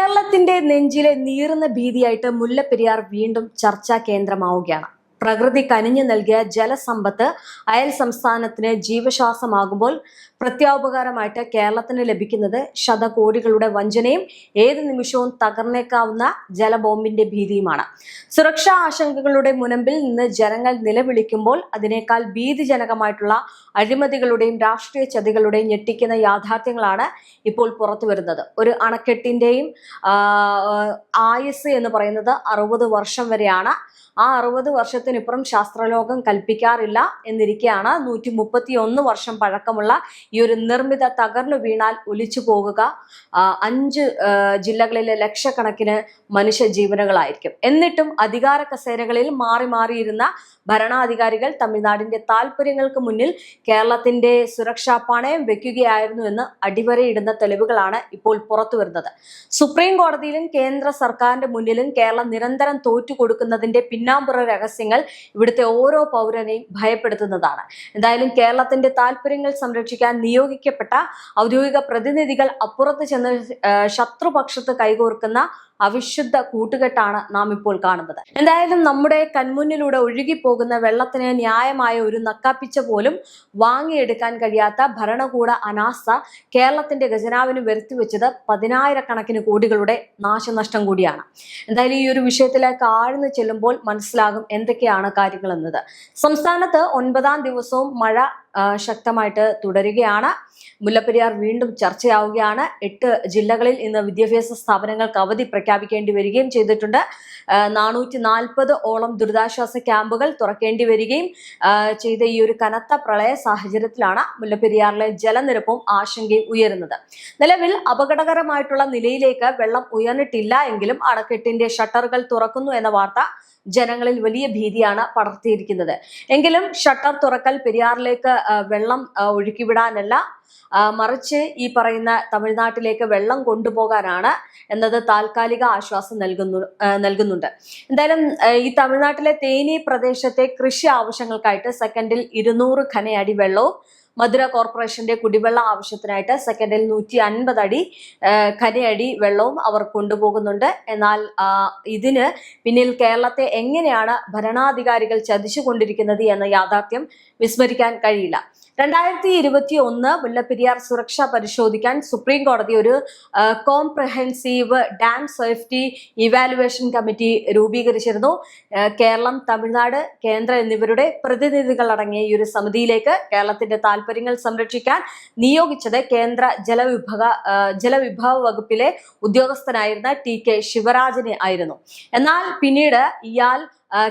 കേരളത്തിന്റെ നെഞ്ചിലെ നീറുന്ന ഭീതിയായിട്ട് മുല്ലപ്പെരിയാർ വീണ്ടും ചർച്ചാ കേന്ദ്രമാവുകയാണ്. പ്രകൃതി കനിഞ്ഞു നൽകിയ ജലസമ്പത്ത് അയൽ സംസ്ഥാനത്തിന് ജീവശ്വാസമാകുമ്പോൾ പ്രത്യാപകാരമായിട്ട് കേരളത്തിന് ലഭിക്കുന്നത് ശതകോടികളുടെ വഞ്ചനയും ഏത് നിമിഷവും തകർന്നേക്കാവുന്ന ജലബോംബിന്റെ ഭീതിയുമാണ്. സുരക്ഷാ ആശങ്കകളുടെ മുനമ്പിൽ നിന്ന് ജനങ്ങൾ നിലവിളിക്കുമ്പോൾ അതിനേക്കാൾ ഭീതിജനകമായിട്ടുള്ള അഴിമതികളുടെയും രാഷ്ട്രീയ ചതികളുടെയും ഞെട്ടിക്കുന്ന യാഥാർത്ഥ്യങ്ങളാണ് ഇപ്പോൾ പുറത്തു വരുന്നത്. ഒരു അണക്കെട്ടിന്റെയും ആയുസ് എന്ന് പറയുന്നത് 60 വർഷം വരെയാണ്. ആ 60 വർഷത്തിനിപ്പുറം ശാസ്ത്രലോകം കൽപ്പിക്കാറില്ല എന്നിരിക്കെയാണ് 131 വർഷം പഴക്കമുള്ള ഈ ഒരു നിർമ്മിത തകർന്നു വീണാൽ ഒലിച്ചു പോകുക 5 ജില്ലകളിലെ ലക്ഷക്കണക്കിന് മനുഷ്യ ജീവനുകളായിരിക്കും. എന്നിട്ടും അധികാര കസേരകളിൽ മാറിയിരുന്ന ഭരണാധികാരികൾ തമിഴ്നാടിന്റെ താല്പര്യങ്ങൾക്ക് മുന്നിൽ കേരളത്തിന്റെ സുരക്ഷാ പണയം വെക്കുകയായിരുന്നു എന്ന് അടിവരയിടുന്ന തെളിവുകളാണ് ഇപ്പോൾ പുറത്തു വരുന്നത്. സുപ്രീം കോടതിയിലും കേന്ദ്ര സർക്കാരിന്റെ മുന്നിലും കേരളം നിരന്തരം തോറ്റുകൊടുക്കുന്നതിന്റെ പിന്നാമ്പുറ രഹസ്യങ്ങൾ ഇവിടുത്തെ ഓരോ പൗരനെയും ഭയപ്പെടുത്തുന്നതാണ്. എന്തായാലും കേരളത്തിന്റെ താല്പര്യങ്ങൾ സംരക്ഷിക്കാൻ നിയോഗിക്കപ്പെട്ട ഔദ്യോഗിക പ്രതിനിധികൾ അപ്പുറത്ത് ചെന്ന് ശത്രുപക്ഷത്ത് കൈകോർക്കുന്ന അവിശുദ്ധ കൂട്ടുകെട്ടാണ് നാം ഇപ്പോൾ കാണുന്നത്. എന്തായാലും നമ്മുടെ കൺമുന്നിലൂടെ ഒഴുകിപ്പോകുന്ന വെള്ളത്തിന് ന്യായമായ ഒരു നക്കാപ്പിച്ച പോലും വാങ്ങിയെടുക്കാൻ കഴിയാത്ത ഭരണകൂട അനാസ്ഥ കേരളത്തിന്റെ ഖജനാവിന് വരുത്തിവെച്ചത് 10,000 കോടികളുടെ നാശനഷ്ടം കൂടിയാണ്. എന്തായാലും ഈ ഒരു വിഷയത്തിലേക്ക് ആഴ്ന്നു ചെല്ലുമ്പോൾ മനസ്സിലാകും എന്തൊക്കെയാണ് കാര്യങ്ങൾ എന്നത്. സംസ്ഥാനത്ത് 9ാം ദിവസവും മഴ ശക്തമായിട്ട് തുടരുകയാണ്. മുല്ലപ്പെരിയാർ വീണ്ടും ചർച്ചയാവുകയാണ്. 8 ജില്ലകളിൽ ഇന്ന് വിദ്യാഭ്യാസ സ്ഥാപനങ്ങൾക്ക് അവധി പ്രഖ്യാപിക്കേണ്ടി വരികയും ചെയ്തിട്ടുണ്ട്. 440 ദുരിതാശ്വാസ ക്യാമ്പുകൾ തുറക്കേണ്ടി വരികയും ചെയ്ത ഈ ഒരു കനത്ത പ്രളയ സാഹചര്യത്തിലാണ് മുല്ലപ്പെരിയാറിലെ ജലനിരപ്പും ആശങ്കയും ഉയരുന്നത്. നിലവിൽ അപകടകരമായിട്ടുള്ള നിലയിലേക്ക് വെള്ളം ഉയർന്നിട്ടില്ല എങ്കിലും അണക്കെട്ടിന്റെ ഷട്ടറുകൾ തുറക്കുന്നു എന്ന വാർത്ത ജനങ്ങളിൽ വലിയ ഭീതിയാണ് പടർത്തിയിരിക്കുന്നത്. എങ്കിലും ഷട്ടർ തുറക്കൽ പെരിയാറിലേക്ക് വെള്ളം ഒഴുക്കിവിടാനല്ല, മറിച്ച് ഈ പറയുന്ന തമിഴ്നാട്ടിലേക്ക് വെള്ളം കൊണ്ടുപോകാനാണ് എന്നത് താൽക്കാലിക ആശ്വാസം നൽകുന്നുണ്ട്. എന്തായാലും ഈ തമിഴ്നാട്ടിലെ തേനി പ്രദേശത്തെ കൃഷി ആവശ്യങ്ങൾക്കായിട്ട് സെക്കൻഡിൽ 200 ഘനയടി വെള്ളവും മധുര കോർപ്പറേഷന്റെ കുടിവെള്ള ആവശ്യത്തിനായിട്ട് സെക്കൻഡിൽ 150 അടി ഘനയടി വെള്ളവും അവർ കൊണ്ടുപോകുന്നുണ്ട്. എന്നാൽ ഇതിന് പിന്നിൽ കേരളത്തെ എങ്ങനെയാണ് ഭരണാധികാരികൾ ചതിച്ചുകൊണ്ടിരിക്കുന്നത് എന്ന യാഥാർത്ഥ്യം വിസ്മരിക്കാൻ കഴിയില്ല. 2021 മുല്ലപ്പെരിയാർ സുരക്ഷ പരിശോധിക്കാൻ സുപ്രീം കോടതി ഒരു comprehensive dam safety evaluation committee രൂപീകരിച്ചിരുന്നു. കേരളം, തമിഴ്നാട്, കേന്ദ്ര എന്നിവരുടെ പ്രതിനിധികൾ അടങ്ങിയ ഈ ഒരു സമിതിയിലേക്ക് കേരളത്തിന്റെ താല്പര്യങ്ങൾ സംരക്ഷിക്കാൻ നിയോഗിച്ചത് കേന്ദ്ര ജലവിഭവ വകുപ്പിലെ ഉദ്യോഗസ്ഥനായിരുന്ന TK ശിവരാജനെ ആയിരുന്നു. എന്നാൽ പിന്നീട് ഇയാൾ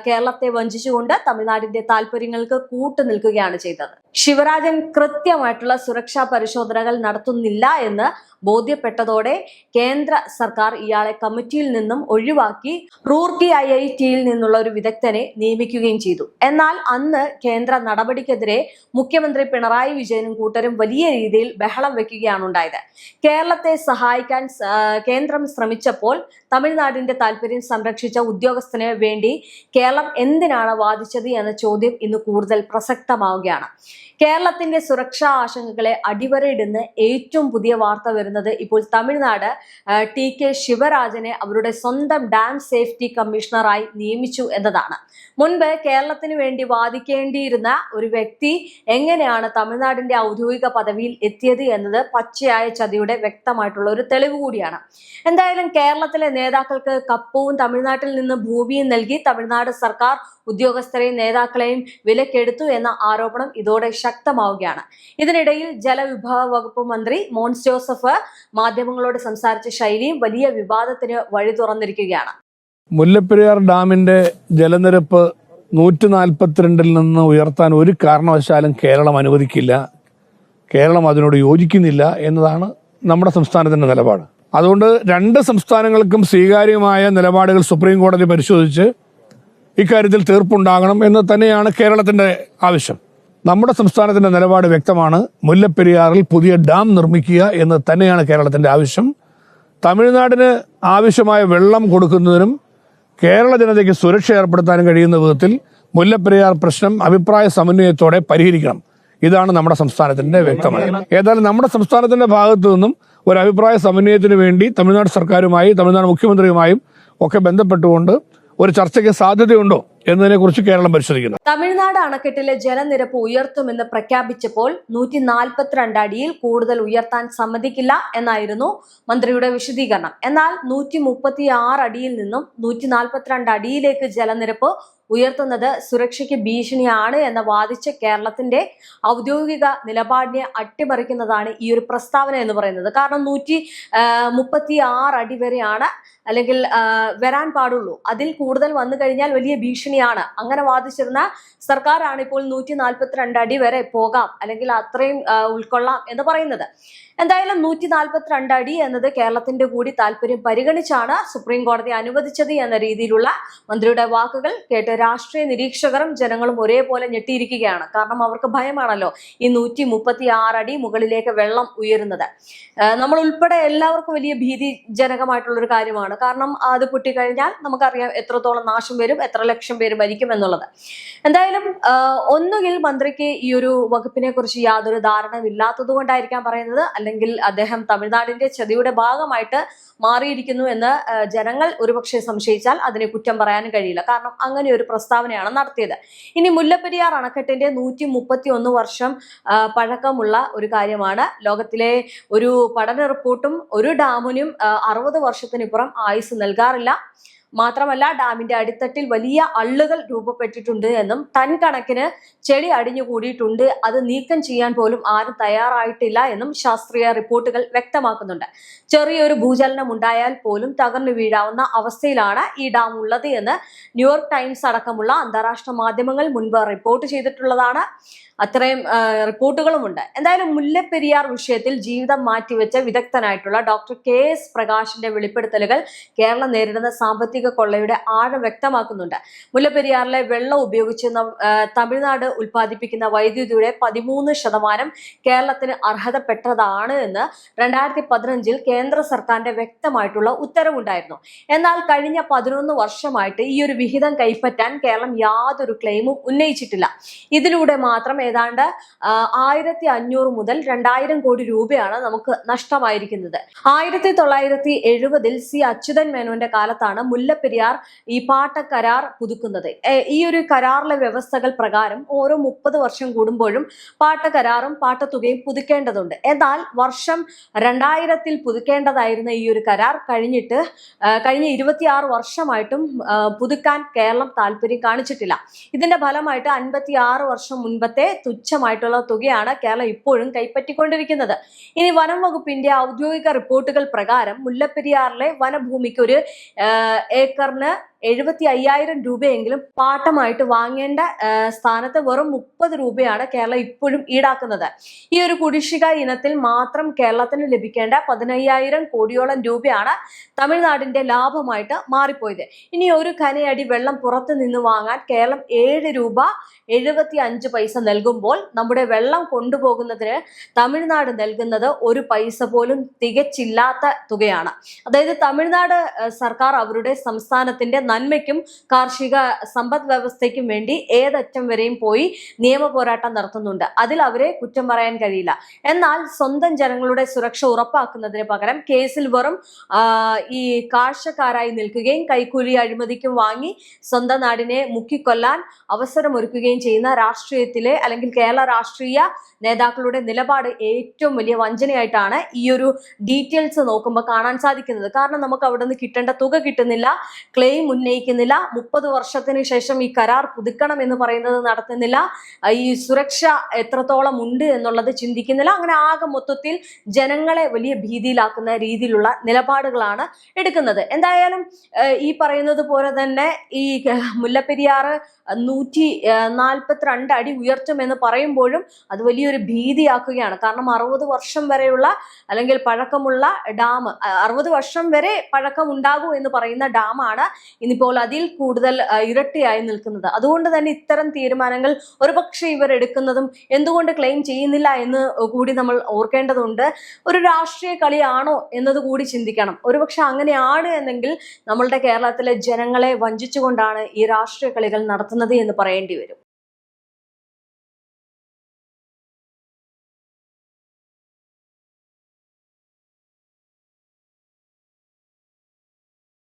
കേരളത്തെ വഞ്ചിച്ചുകൊണ്ട് തമിഴ്നാടിന്റെ താല്പര്യങ്ങൾക്ക് കൂട്ടുനിൽക്കുകയാണ് ചെയ്തത്. ശിവരാജൻ കൃത്യമായിട്ടുള്ള സുരക്ഷാ പരിശോധനകൾ നടത്തുന്നില്ല എന്ന് ബോധ്യപ്പെട്ടതോടെ കേന്ദ്ര സർക്കാർ ഇയാളെ കമ്മിറ്റിയിൽ നിന്നും ഒഴിവാക്കി റൂർക്കി IITയിൽ നിന്നുള്ള ഒരു വിദഗ്ധനെ നിയമിക്കുകയും ചെയ്തു. എന്നാൽ അന്ന് കേന്ദ്ര നടപടിക്കെതിരെ മുഖ്യമന്ത്രി പിണറായി വിജയനും കൂട്ടരും വലിയ രീതിയിൽ ബഹളം വെക്കുകയാണ് ഉണ്ടായത്. കേരളത്തെ സഹായിക്കാൻ കേന്ദ്രം ശ്രമിച്ചപ്പോൾ തമിഴ്നാടിന്റെ താല്പര്യം സംരക്ഷിച്ച ഉദ്യോഗസ്ഥന് വേണ്ടി കേരളം എന്തിനാണ് വാദിച്ചത് എന്ന ചോദ്യം ഇന്ന് കൂടുതൽ പ്രസക്തമാവുകയാണ്. കേരളത്തിന്റെ സുരക്ഷാ ആശങ്കകളെ അടിവരയിടുന്ന ഏറ്റവും പുതിയ വാർത്ത വരുന്നത് ഇപ്പോൾ തമിഴ്നാട് TK ശിവരാജനെ അവരുടെ സ്വന്തം ഡാം സേഫ്റ്റി കമ്മീഷണറായി നിയമിച്ചു എന്നതാണ്. മുൻപ് കേരളത്തിന് വേണ്ടി വാദിക്കേണ്ടിയിരുന്ന ഒരു വ്യക്തി എങ്ങനെയാണ് തമിഴ്നാടിന്റെ ഔദ്യോഗിക പദവിയിൽ എത്തിയത് എന്നത് പച്ചയായ ചതിയുടെ വ്യക്തമായിട്ടുള്ള ഒരു തെളിവ് കൂടിയാണ്. എന്തായാലും കേരളത്തിലെ നേതാക്കൾക്ക് കപ്പവും തമിഴ്നാട്ടിൽ നിന്ന് ഭൂമിയും നൽകി തമിഴ്നാട് സർക്കാർ ഉദ്യോഗസ്ഥരെയും നേതാക്കളെയും വിലക്കെടുത്തു എന്ന ആരോപണം ഇതോടെ ശക്തമാവുകയാണ്. ഇതിനിടയിൽ ജലവിഭവ വകുപ്പ് മന്ത്രി മോൻസ് ജോസഫ് മാധ്യമങ്ങളോട് സംസാരിച്ച ശൈലിയും വലിയ വിവാദത്തിന് വഴി തുറന്നിരിക്കുകയാണ്. മുല്ലപ്പെരിയാർ ഡാമിന്റെ ജലനിരപ്പ് 142 നിന്ന് ഉയർത്താൻ ഒരു കാരണവശാലും കേരളം അനുവദിക്കില്ല, കേരളം അതിനോട് യോജിക്കുന്നില്ല എന്നതാണ് നമ്മുടെ സംസ്ഥാനത്തിന്റെ നിലപാട്. അതുകൊണ്ട് 2 സംസ്ഥാനങ്ങൾക്കും സ്വീകാര്യമായ നിലപാടുകൾ സുപ്രീം കോടതി പരിശോധിച്ച് ഇക്കാര്യത്തിൽ തീർപ്പുണ്ടാകണം എന്ന് തന്നെയാണ് കേരളത്തിന്റെ ആവശ്യം. നമ്മുടെ സംസ്ഥാനത്തിന്റെ നിലപാട് വ്യക്തമാണ്. മുല്ലപ്പെരിയാറിൽ പുതിയ ഡാം നിർമ്മിക്കുക എന്ന് തന്നെയാണ് കേരളത്തിന്റെ ആവശ്യം. തമിഴ്നാടിന് ആവശ്യമായ വെള്ളം കൊടുക്കുന്നതിനും കേരള ജനതയ്ക്ക് സുരക്ഷ ഏർപ്പെടുത്താനും കഴിയുന്ന വിധത്തിൽ മുല്ലപ്പെരിയാർ പ്രശ്നം അഭിപ്രായ സമന്വയത്തോടെ പരിഹരിക്കണം. ഇതാണ് നമ്മുടെ സംസ്ഥാനത്തിന്റെ വ്യക്തമായ. ഏതായാലും നമ്മുടെ സംസ്ഥാനത്തിന്റെ ഭാഗത്തു നിന്നും ഒരു അഭിപ്രായ സമന്വയത്തിന് വേണ്ടി തമിഴ്നാട് സർക്കാരുമായി തമിഴ്നാട് മുഖ്യമന്ത്രിയുമായും ഒക്കെ ബന്ധപ്പെട്ടുകൊണ്ട് ഒരു ചർച്ചയ്ക്ക് സാധ്യതയുണ്ടോ എന്നതിനെക്കുറിച്ച് കേരളം പരിശോധിക്കുന്നു. തമിഴ്നാട് അണക്കെട്ടിലെ ജലനിരപ്പ് ഉയർത്തുമെന്ന് പ്രഖ്യാപിച്ചപ്പോൾ 142 അടിയിൽ കൂടുതൽ ഉയർത്താൻ സമ്മതിക്കില്ല എന്നായിരുന്നു മന്ത്രിയുടെ വിശദീകരണം. എന്നാൽ 136 അടിയിൽ നിന്നും 142 അടിയിലേക്ക് ജലനിരപ്പ് ഉയർത്തുന്നത് സുരക്ഷയ്ക്ക് ഭീഷണിയാണ് എന്ന് വാദിച്ച കേരളത്തിന്റെ ഔദ്യോഗിക നിലപാടിനെ അട്ടിമറിക്കുന്നതാണ് ഈ ഒരു പ്രസ്താവന എന്ന് പറയുന്നത്. കാരണം 136 അടി വരെയാണ് അല്ലെങ്കിൽ വരാൻ പാടുള്ളൂ, അതിൽ കൂടുതൽ വന്നു കഴിഞ്ഞാൽ വലിയ ഭീഷണിയാണ്. അങ്ങനെ വാദിച്ചിരുന്ന സർക്കാരാണ് ഇപ്പോൾ 142 അടി വരെ പോകാം അല്ലെങ്കിൽ അത്രയും ഉൾക്കൊള്ളാം എന്ന് പറയുന്നത്. എന്തായാലും 142 അടി എന്നത് കേരളത്തിന്റെ കൂടി താല്പര്യം പരിഗണിച്ചാണ് സുപ്രീം കോടതി അനുവദിച്ചത് എന്ന രീതിയിലുള്ള മന്ത്രിയുടെ വാക്കുകൾ കേട്ട് രാഷ്ട്രീയ നിരീക്ഷകരും ജനങ്ങളും ഒരേപോലെ ഞെട്ടിയിരിക്കുകയാണ്. കാരണം അവർക്ക് ഭയമാണല്ലോ ഈ 136 അടി മുകളിലേക്ക് വെള്ളം ഉയരുന്നത്. നമ്മൾ ഉൾപ്പെടെ എല്ലാവർക്കും വലിയ ഭീതിജനകമായിട്ടുള്ള ഒരു കാര്യമാണ്. കാരണം അത് പൊട്ടിക്കഴിഞ്ഞാൽ നമുക്കറിയാം എത്രത്തോളം നാശം വരും, എത്ര ലക്ഷം പേര് മരിക്കും എന്നുള്ളത്. എന്തായാലും ഒന്നുകിൽ മന്ത്രിക്ക് ഈ ഒരു വകുപ്പിനെ കുറിച്ച് യാതൊരു ധാരണയും ഇല്ലാത്തത് കൊണ്ടായിരിക്കാം പറയുന്നത്, അല്ലെങ്കിൽ അദ്ദേഹം തമിഴ്നാടിന്റെ ചതിയുടെ ഭാഗമായിട്ട് മാറിയിരിക്കുന്നു എന്ന് ജനങ്ങൾ ഒരുപക്ഷെ സംശയിച്ചാൽ അതിനെ കുറ്റം പറയാനും കഴിയില്ല. കാരണം അങ്ങനെ ഒരു പ്രസ്താവനയാണ് നടത്തിയത്. ഇനി മുല്ലപ്പെരിയാർ അണക്കെട്ടിന്റെ 131 വർഷം പഴക്കമുള്ള ഒരു കാര്യമാണ്. ലോകത്തിലെ ഒരു പഠന റിപ്പോർട്ടും ഒരു ഡാമിനും 60 വർഷത്തിനിപ്പുറം ആയുസ് നൽകാറില്ല. മാത്രമല്ല ഡാമിന്റെ അടിത്തട്ടിൽ വലിയ അള്ളുകൾ രൂപപ്പെട്ടിട്ടുണ്ട് എന്നും ടൺ കണക്കിന് ചെളി അടിഞ്ഞുകൂടിയിട്ടുണ്ട്, അത് നീക്കം ചെയ്യാൻ പോലും ആരും തയ്യാറായിട്ടില്ല എന്നും ശാസ്ത്രീയ റിപ്പോർട്ടുകൾ വ്യക്തമാക്കുന്നുണ്ട്. ചെറിയൊരു ഭൂചലനം ഉണ്ടായാൽ പോലും തകർന്നു വീഴാവുന്ന അവസ്ഥയിലാണ് ഈ ഡാം ഉള്ളത് എന്ന് ന്യൂയോർക്ക് ടൈംസ് അടക്കമുള്ള അന്താരാഷ്ട്ര മാധ്യമങ്ങൾ മുൻപ് റിപ്പോർട്ട് ചെയ്തിട്ടുള്ളതാണ്. അത്രയും റിപ്പോർട്ടുകളുമുണ്ട്. എന്തായാലും മുല്ലപ്പെരിയാർ വിഷയത്തിൽ ജീവിതം മാറ്റിവെച്ച വിദഗ്ധനായിട്ടുള്ള ഡോക്ടർ KS പ്രകാശിന്റെ വെളിപ്പെടുത്തലുകൾ കേരളം നേരിടുന്ന സാമ്പത്തിക കൊള്ളയുടെ ആഴം വ്യക്തമാക്കുന്നുണ്ട്. മുല്ലപ്പെരിയാറിലെ വെള്ളം ഉപയോഗിച്ച് തമിഴ്നാട് ഉൽപ്പാദിപ്പിക്കുന്ന വൈദ്യുതിയുടെ 13% കേരളത്തിന് അർഹതപ്പെട്ടതാണ് എന്ന് 2015 കേന്ദ്ര സർക്കാരിന്റെ വ്യക്തമായിട്ടുള്ള ഉത്തരവുണ്ടായിരുന്നു. എന്നാൽ കഴിഞ്ഞ 11 വർഷമായിട്ട് ഈ ഒരു വിഹിതം കൈപ്പറ്റാൻ കേരളം യാതൊരു ക്ലെയിമും ഉന്നയിച്ചിട്ടില്ല. ഇതിലൂടെ മാത്രം ഏതാണ്ട് 1500 മുതൽ 2000 കോടി രൂപയാണ് നമുക്ക് നഷ്ടമായിരിക്കുന്നത്. 1970 C അച്യുതൻ മേനോന്റെ കാലത്താണ് മുല്ലപ്പെരിയാർ ഈ പാട്ടക്കരാർ പുതുക്കുന്നത്. ഈ ഒരു കരാറിലെ വ്യവസ്ഥകൾ പ്രകാരം ഓരോ 30 വർഷം കൂടുമ്പോഴും പാട്ടക്കരാറും പാട്ടത്തുകയും പുതുക്കേണ്ടതുണ്ട്. എന്നാൽ വർഷം 2000 പുതുക്കേണ്ടതായിരുന്ന ഈ ഒരു കരാർ കഴിഞ്ഞ 26 വർഷമായിട്ടും പുതുക്കാൻ കേരളം താല്പര്യം കാണിച്ചിട്ടില്ല. ഇതിന്റെ ഫലമായിട്ട് 56 വർഷം മുൻപത്തെ തുച്ഛമായിട്ടുള്ള തുകയാണ് കേരളം ഇപ്പോഴും കൈപ്പറ്റിക്കൊണ്ടിരിക്കുന്നത്. ഇനി വനം വകുപ്പിന്റെ ഔദ്യോഗിക റിപ്പോർട്ടുകൾ പ്രകാരം മുല്ലപ്പെരിയാറിലെ വനഭൂമിക്ക് ഒരു ഏക്കറിന് 75,000 രൂപയെങ്കിലും പാട്ടമായിട്ട് വാങ്ങേണ്ട സ്ഥാനത്ത് വെറും 30 രൂപയാണ് കേരളം ഇപ്പോഴും ഈടാക്കുന്നത്. ഈ ഒരു കുടിശ്ശിക ഇനത്തിൽ മാത്രം കേരളത്തിന് ലഭിക്കേണ്ട 15,000 കോടിയോളം രൂപയാണ് തമിഴ്നാടിന്റെ ലാഭമായിട്ട് മാറിപ്പോയത്. ഇനി ഒരു ഖനയടി വെള്ളം പുറത്തു നിന്ന് വാങ്ങാൻ കേരളം 7 രൂപ 75 പൈസ നൽകുമ്പോൾ നമ്മുടെ വെള്ളം കൊണ്ടുപോകുന്നതിന് തമിഴ്നാട് നൽകുന്നത് ഒരു പൈസ പോലും തികച്ചില്ലാത്ത തുകയാണ്. അതായത് തമിഴ്നാട് സർക്കാർ അവരുടെ സംസ്ഥാനത്തിന്റെ നന്മയ്ക്കും കാർഷിക സമ്പദ് വ്യവസ്ഥയ്ക്കും വേണ്ടി ഏതറ്റം വരെയും പോയി നിയമ പോരാട്ടം നടത്തുന്നുണ്ട്. അതിൽ അവരെ കുറ്റം പറയാൻ കഴിയില്ല. എന്നാൽ സ്വന്തം ജനങ്ങളുടെ സുരക്ഷ ഉറപ്പാക്കുന്നതിന് പകരം കേസിൽ വെറും ഈ കാഴ്ചക്കാരായി നിൽക്കുകയും കൈക്കൂലി അഴിമതിക്കും വാങ്ങി സ്വന്തം നാടിനെ മുക്കിക്കൊല്ലാൻ അവസരമൊരുക്കുകയും ചെയ്യുന്ന രാഷ്ട്രീയത്തിലെ അല്ലെങ്കിൽ കേരള രാഷ്ട്രീയ നേതാക്കളുടെ നിലപാട് ഏറ്റവും വലിയ വഞ്ചനയായിട്ടാണ് ഈ ഒരു ഡീറ്റെയിൽസ് നോക്കുമ്പോൾ കാണാൻ സാധിക്കുന്നത്. കാരണം നമുക്ക് അവിടെ നിന്ന് കിട്ടേണ്ട തുക കിട്ടുന്നില്ല, ക്ലെയിം ഉന്നയിക്കുന്നില്ല, 30 വർഷത്തിന് ശേഷം ഈ കരാർ പുതുക്കണം എന്ന് പറയുന്നത് നടത്തുന്നില്ല, ഈ സുരക്ഷ എത്രത്തോളം ഉണ്ട് എന്നുള്ളത് ചിന്തിക്കുന്നില്ല. അങ്ങനെ ആകെ മൊത്തത്തിൽ ജനങ്ങളെ വലിയ ഭീതിയിലാക്കുന്ന രീതിയിലുള്ള നിലപാടുകളാണ് എടുക്കുന്നത്. എന്തായാലും ഈ പറയുന്നത് പോലെ തന്നെ ഈ മുല്ലപ്പെരിയാർ 142 അടി ഉയർത്തുമെന്ന് പറയുമ്പോഴും അത് വലിയൊരു ഭീതിയാക്കുകയാണ്. കാരണം 60 വർഷം വരെയുള്ള അല്ലെങ്കിൽ പഴക്കമുള്ള ഡാം, 60 വർഷം വരെ പഴക്കം ഉണ്ടാകൂ എന്ന് പറയുന്ന ഡാമാണ് ഇന്നിപ്പോൾ അതിൽ കൂടുതൽ ഇരട്ടിയായി നിൽക്കുന്നത്. അതുകൊണ്ട് തന്നെ ഇത്തരം തീരുമാനങ്ങൾ ഒരുപക്ഷെ ഇവർ എടുക്കുന്നതും എന്തുകൊണ്ട് ക്ലെയിം ചെയ്യുന്നില്ല എന്ന് കൂടി നമ്മൾ ഓർക്കേണ്ടതുണ്ട്. ഒരു രാഷ്ട്രീയ കളിയാണോ എന്നത് കൂടി ചിന്തിക്കണം. ഒരുപക്ഷെ അങ്ങനെയാണ് എന്നെങ്കിൽ നമ്മളുടെ കേരളത്തിലെ ജനങ്ങളെ വഞ്ചിച്ചുകൊണ്ടാണ് ഈ രാഷ്ട്രീയ കളികൾ നടത്തുന്നത് എന്ന് പറയേണ്ടി വരും.